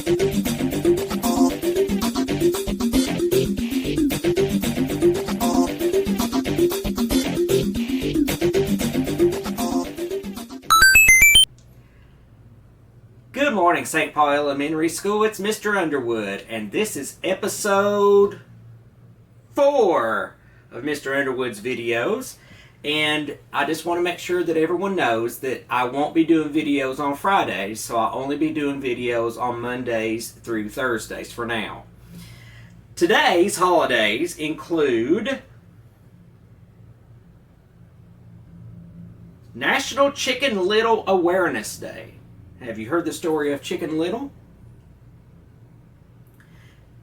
Good morning, St. Paul Elementary School. It's Mr. Underwood, and this is episode 4 of Mr. Underwood's videos. And I just want to make sure that everyone knows that I won't be doing videos on Fridays, so I'll only be doing videos on Mondays through Thursdays for now. Today's holidays include National Chicken Little Awareness Day. Have you heard the story of Chicken Little?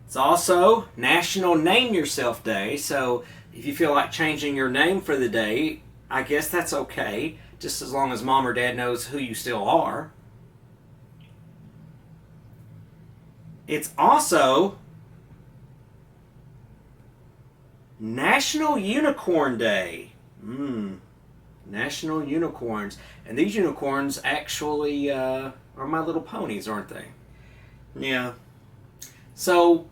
It's also National Name Yourself Day, so if you feel like changing your name for the day, I guess that's okay, just as long as mom or dad knows who you still are. It's also National Unicorn Day. National Unicorns. And these unicorns actually are My Little Ponies, aren't they? Yeah. So,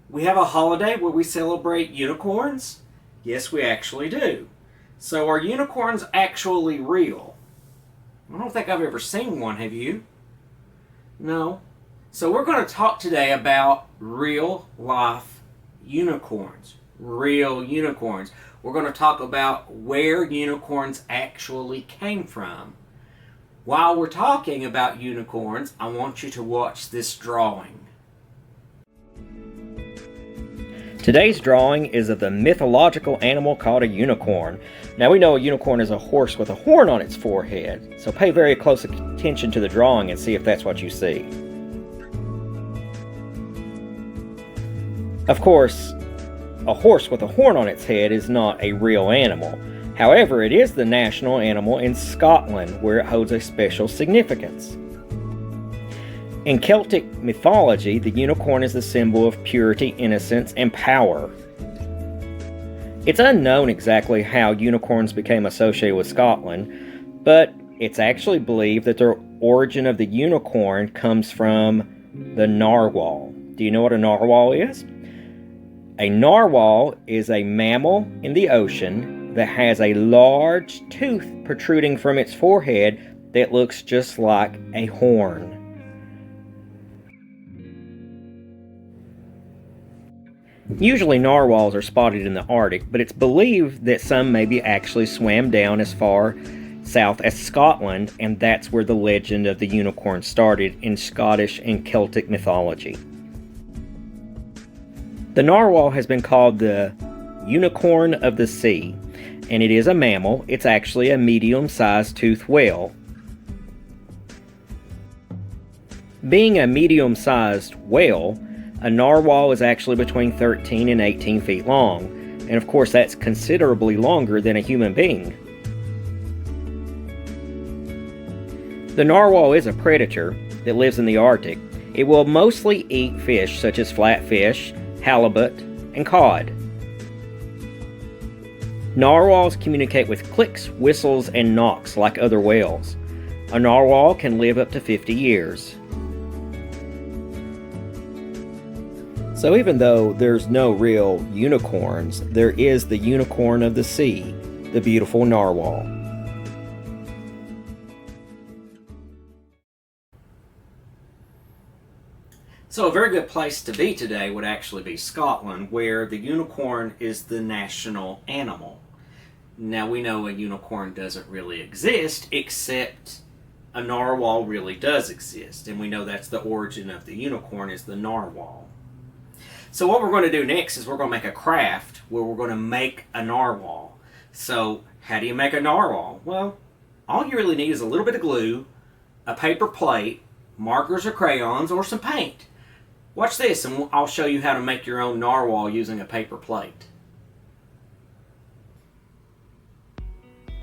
we have a holiday where we celebrate unicorns? Yes, we actually do. So, are unicorns actually real? I don't think I've ever seen one, have you? No. So, we're going to talk today about real life unicorns. Real unicorns. We're going to talk about where unicorns actually came from. While we're talking about unicorns, I want you to watch this drawing. Today's drawing is of the mythological animal called a unicorn. Now we know a unicorn is a horse with a horn on its forehead, so pay very close attention to the drawing and see if that's what you see. Of course, a horse with a horn on its head is not a real animal. However, it is the national animal in Scotland, where it holds a special significance. In Celtic mythology, the unicorn is the symbol of purity, innocence, and power. It's unknown exactly how unicorns became associated with Scotland, but it's actually believed that the origin of the unicorn comes from the narwhal. Do you know what a narwhal is? A narwhal is a mammal in the ocean that has a large tooth protruding from its forehead that looks just like a horn. Usually narwhals are spotted in the Arctic, but it's believed that some maybe actually swam down as far south as Scotland, and that's where the legend of the unicorn started in Scottish and Celtic mythology. The narwhal has been called the unicorn of the sea, and it is a mammal. It's actually a medium-sized toothed whale. Being a medium-sized whale, a narwhal is actually between 13 and 18 feet long, and of course that's considerably longer than a human being. The narwhal is a predator that lives in the Arctic. It will mostly eat fish such as flatfish, halibut, and cod. Narwhals communicate with clicks, whistles, and knocks like other whales. A narwhal can live up to 50 years. So even though there's no real unicorns, there is the unicorn of the sea, the beautiful narwhal. So a very good place to be today would actually be Scotland, where the unicorn is the national animal. Now we know a unicorn doesn't really exist, except a narwhal really does exist. And we know that's the origin of the unicorn, is the narwhal. So what we're going to do next is we're going to make a craft where we're going to make a narwhal. So how do you make a narwhal? Well, all you really need is a little bit of glue, a paper plate, markers or crayons, or some paint. Watch this, and I'll show you how to make your own narwhal using a paper plate.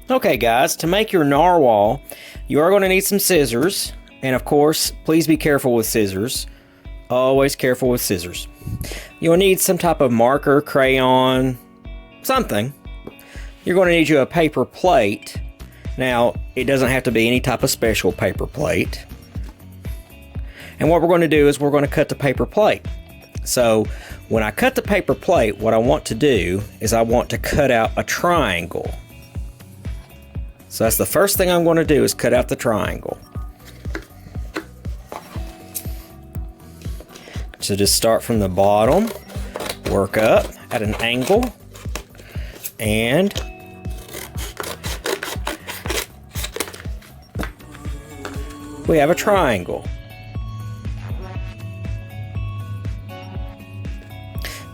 Okay guys, to make your narwhal, you are going to need some scissors, and of course, please be careful with scissors. Always careful with scissors. You'll need some type of marker, crayon, something. You're going to need you a paper plate. Now, it doesn't have to be any type of special paper plate. And what we're going to do is we're going to cut the paper plate. So when I cut the paper plate, what I want to do is I want to cut out a triangle. So that's the first thing I'm going to do is cut out the triangle. So just start from the bottom, work up at an angle, and we have a triangle.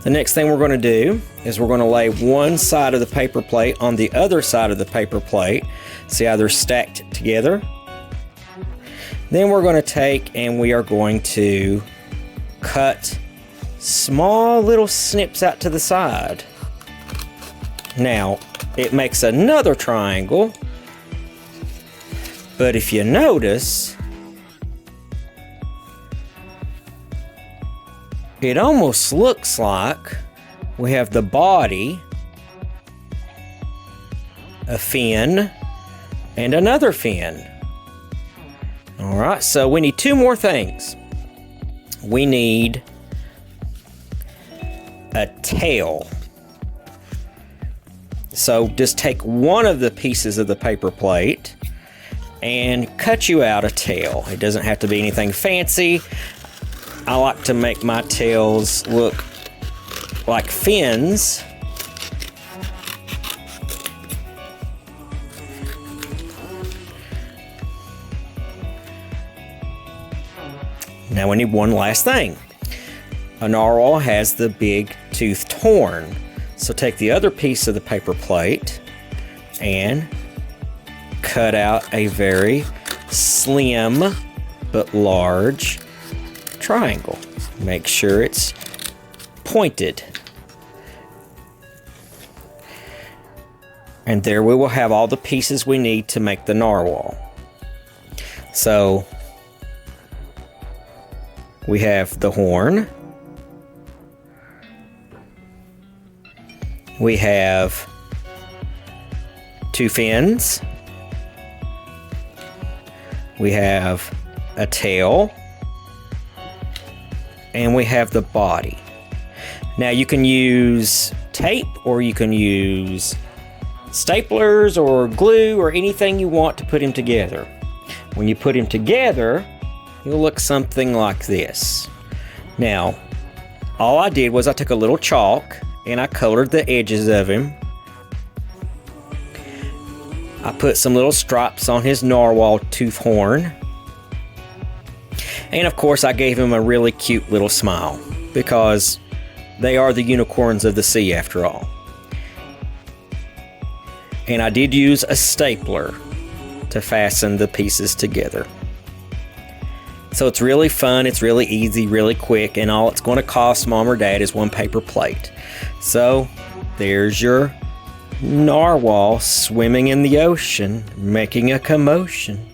The next thing we're going to do is we're going to lay one side of the paper plate on the other side of the paper plate. See how they're stacked together? Then we're going to take and we are going to cut small little snips out to the side. Now, it makes another triangle, but if you notice, it almost looks like we have the body, a fin, and another fin. Alright, so we need two more things. We need a tail. So just take one of the pieces of the paper plate and cut you out a tail. It doesn't have to be anything fancy. I like to make my tails look like fins. Now we need one last thing. A narwhal has the big toothed horn. So take the other piece of the paper plate and cut out a very slim but large triangle. Make sure it's pointed. And there we will have all the pieces we need to make the narwhal. So we have the horn. We have two fins. We have a tail. And we have the body. Now you can use tape or you can use staplers or glue or anything you want to put him together. When you put him together, he'll look something like this. Now, all I did was I took a little chalk and I colored the edges of him. I put some little stripes on his narwhal tooth horn. And of course I gave him a really cute little smile because they are the unicorns of the sea after all. And I did use a stapler to fasten the pieces together. So it's really fun, it's really easy, really quick, and all it's going to cost mom or dad is one paper plate. So there's your narwhal swimming in the ocean, making a commotion.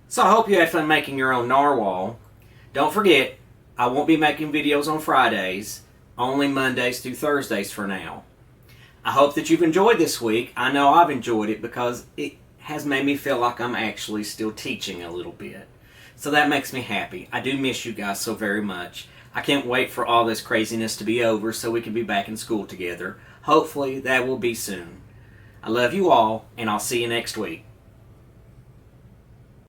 So I hope you had fun making your own narwhal. Don't forget, I won't be making videos on Fridays, only Mondays through Thursdays for now. I hope that you've enjoyed this week. I know I've enjoyed it because it has made me feel like I'm actually still teaching a little bit. So that makes me happy. I do miss you guys so very much. I can't wait for all this craziness to be over so we can be back in school together. Hopefully that will be soon. I love you all, and I'll see you next week.